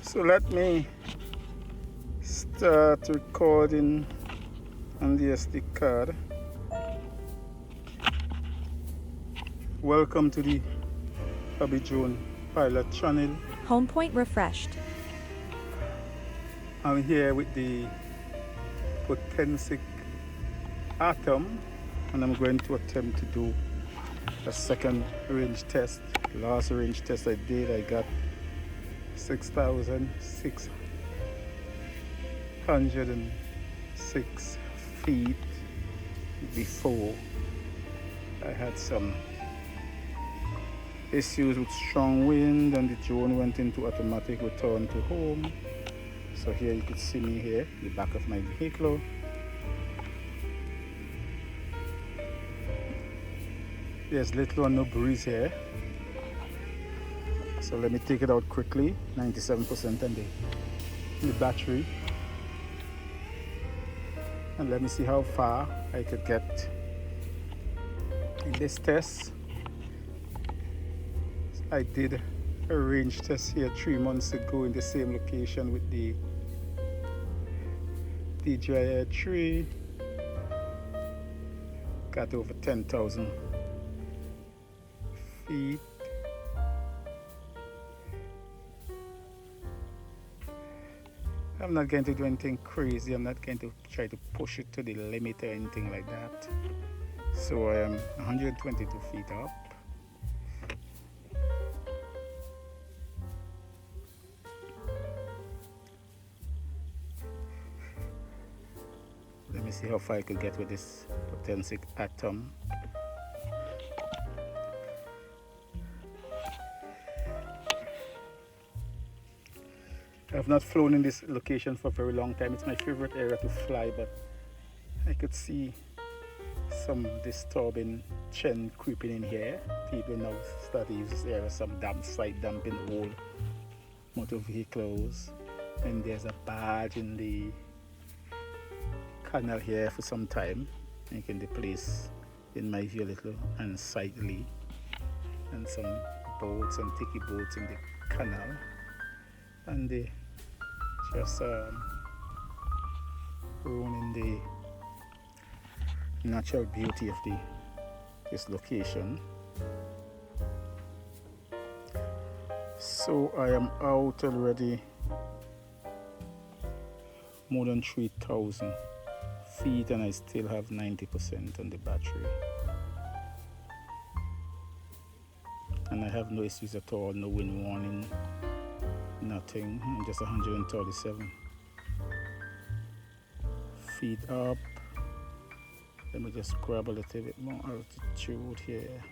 So let me start recording on the SD card. Welcome to the Hobby Drone Pilot channel. Home point refreshed. I'm here with the Potensic Atom, and I'm going to attempt to do a second range test. Last range test I did, I got 6,606 feet before I had some issues with strong wind and the drone went into automatic return to home. So here you could see me here, the back of my vehicle. There's little or no breeze here. So let me take it out quickly. 97% on the battery. And let me see how far I could get in this test. I did a range test here 3 months ago in the same location with the DJI 3. Got over 10,000 feet. I'm not going to do anything crazy. I'm not going to try to push it to the limit or anything like that. So I am 122 feet up. Let me see how far I could get with this Potensic Atom. I've not flown in this location for a very long time. It's my favorite area to fly, but I could see some disturbing trend creeping in here. People now start to use this area, some site dumping old motor vehicles. And there's a barge in the canal here for some time, making the place, in my view, a little unsightly. And some boats and tiki boats in the canal. And they just ruining the natural beauty of this location. So I am out already more than 3,000 feet and I still have 90% on the battery. And I have no issues at all, no wind warning. Nothing. I'm just 137 feet up. Let me just grab a little bit more altitude here.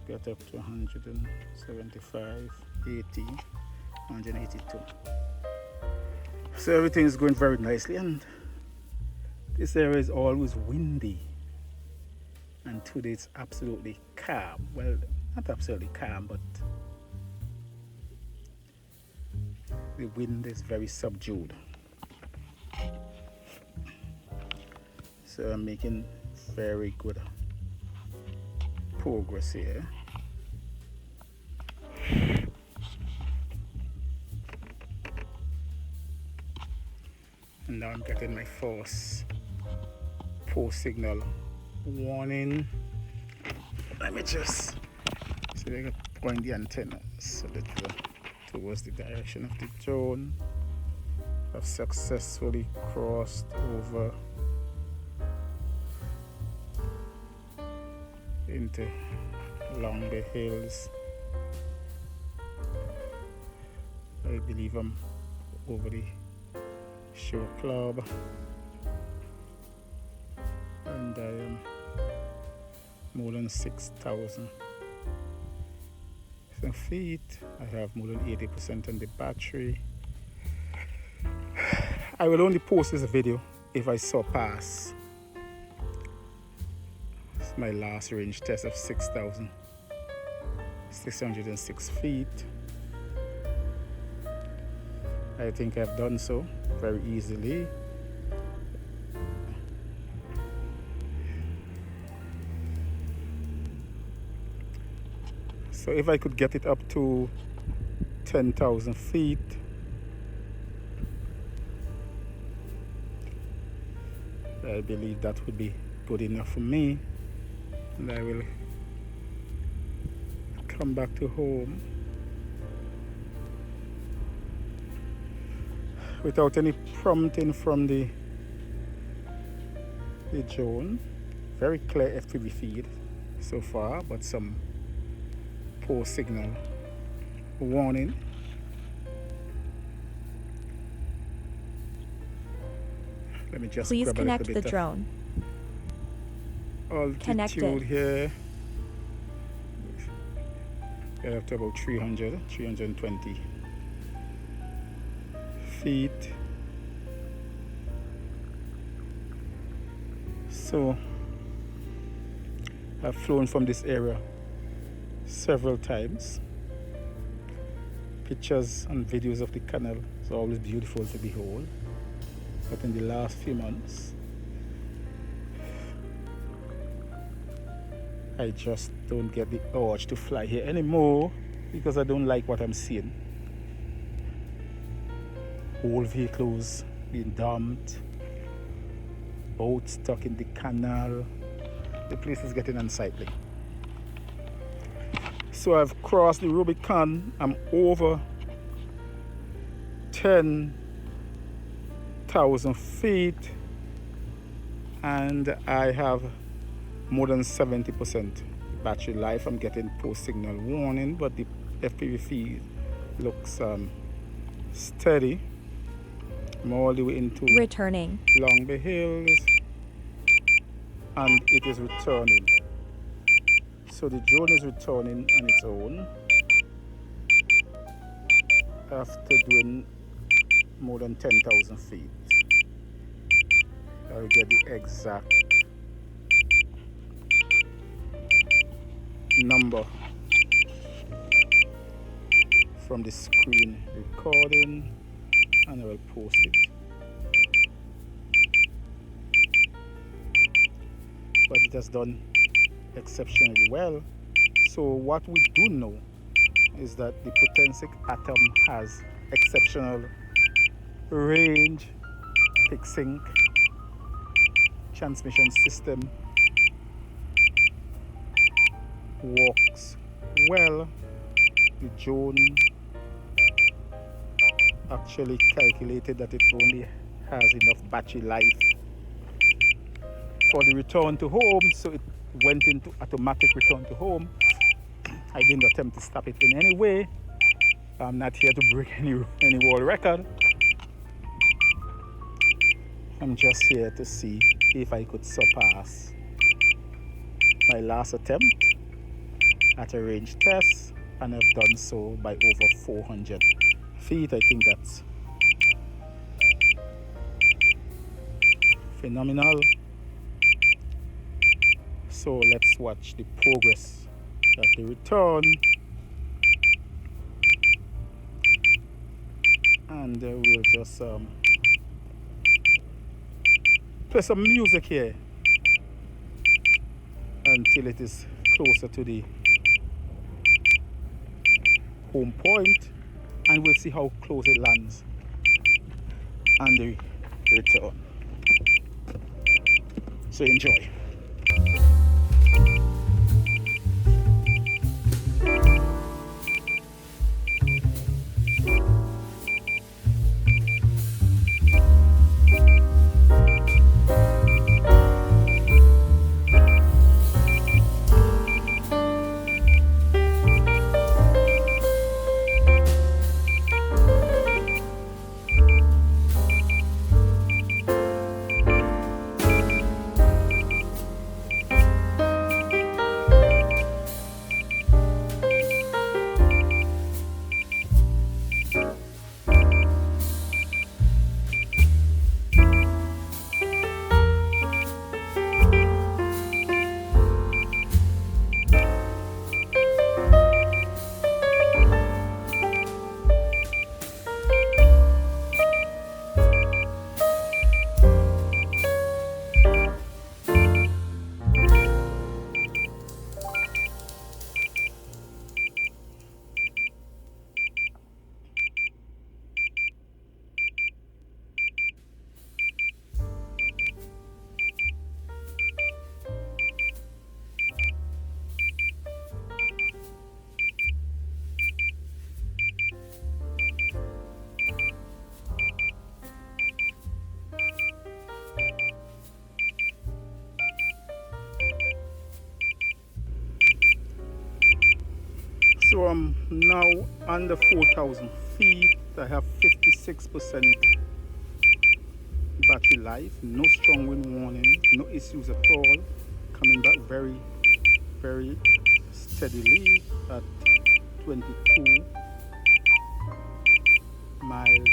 Get up to 175, 80, 182. So everything is going very nicely, and this area is always windy. And today it's absolutely calm. Well, not absolutely calm, but the wind is very subdued. So I'm making very good progress here. And now I'm getting my first post signal warning. Let me just see if I can point the antenna so that towards the direction of the drone. I've successfully crossed over into Longby Hills. I believe I'm over the show club, and I am more than 6,000 feet. I have more than 80% on the battery. I will only post this video if I surpass my last range test of 6,606 feet. I think I've done so very easily. So if I could get it up to 10,000 feet, I believe that would be good enough for me, and I will come back to home without any prompting from the drone. Very clear FPV feed so far, but some poor signal warning. Let me just Please grab connect a little the bit drone. of altitude Connected. here. Get up to about 320 feet. So I've flown from this area several times. Pictures and videos of the canal is always beautiful to behold. But in the last few months, I just don't get the urge to fly here anymore because I don't like what I'm seeing. Old vehicles being dumped, boats stuck in the canal. The place is getting unsightly. So I've crossed the Rubicon. I'm over 10,000 feet and I have more than 70% battery life. I'm getting post signal warning, but the FPV feed looks steady. I'm all the way into Returning. Long Bay Hills and it is returning. So the drone is returning on its own after doing more than 10,000 feet. I'll get the exact number from the screen recording and I will post it. But it has done exceptionally well. So what we do know is that the Potensic Atom has exceptional range, peak sync, transmission system, works well. The drone actually calculated that it only has enough battery life for the return to home, so it went into automatic return to home. I didn't attempt to stop it in any way. I'm not here to break any world record. I'm just here to see if I could surpass my last attempt at a range test, and I've done so by over 400 feet. I think that's phenomenal. So let's watch the progress of the return, and we'll just play some music here until it is closer to the home point, and we'll see how close it lands and the return. So enjoy. So I'm now under 4,000 feet. I have 56% battery life, no strong wind warning, no issues at all. Coming back very steadily at 22 miles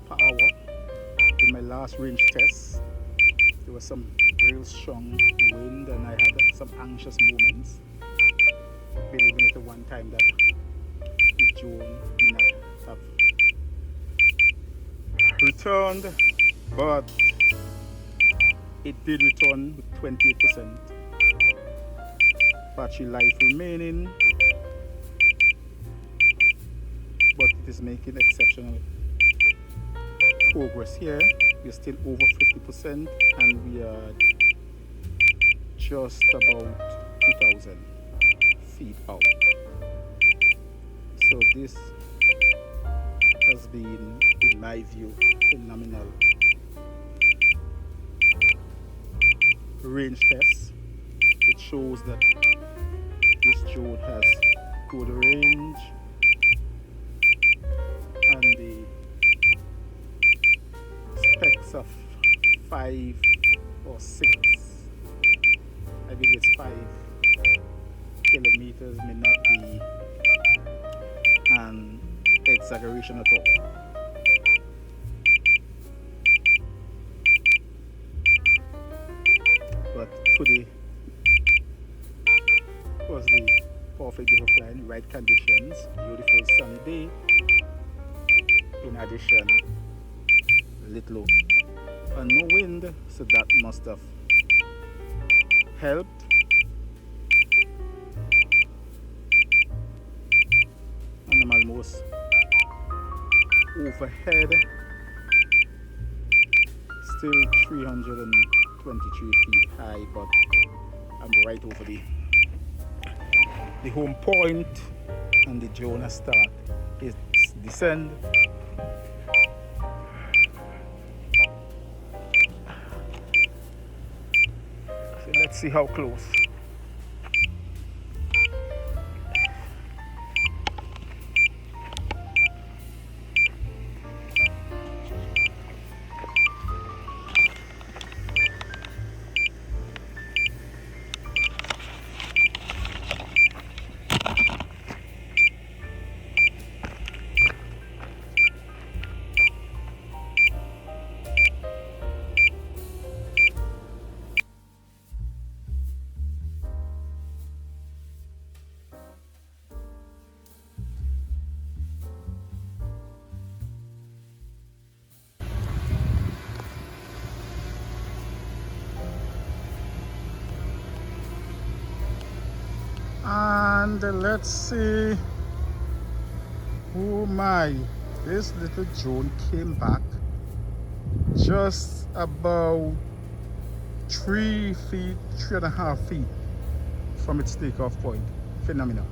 per hour. In my last range test, there was some real strong wind and I had some anxious moments, believing at the one time that the drone may not have returned, but it did return with 28% battery life remaining, but it is making exceptional progress here. We're still over 50% and we are just about 2,000 feet out. So this has been, in my view, phenomenal range test. It shows that this drone has good range and the specs of 5 or 6, I believe it's 5 kilometers, may not be an exaggeration at all. But today was the perfect day for flying, right conditions, beautiful sunny day. In addition, little and no wind, so that must have helped. And I'm almost overhead, still 323 feet high, but I'm right over the home point, and the drone has started its descent. So let's see how close. And let's see. Oh my, this little drone came back just about 3 feet, 3.5 feet from its takeoff point. Phenomenal.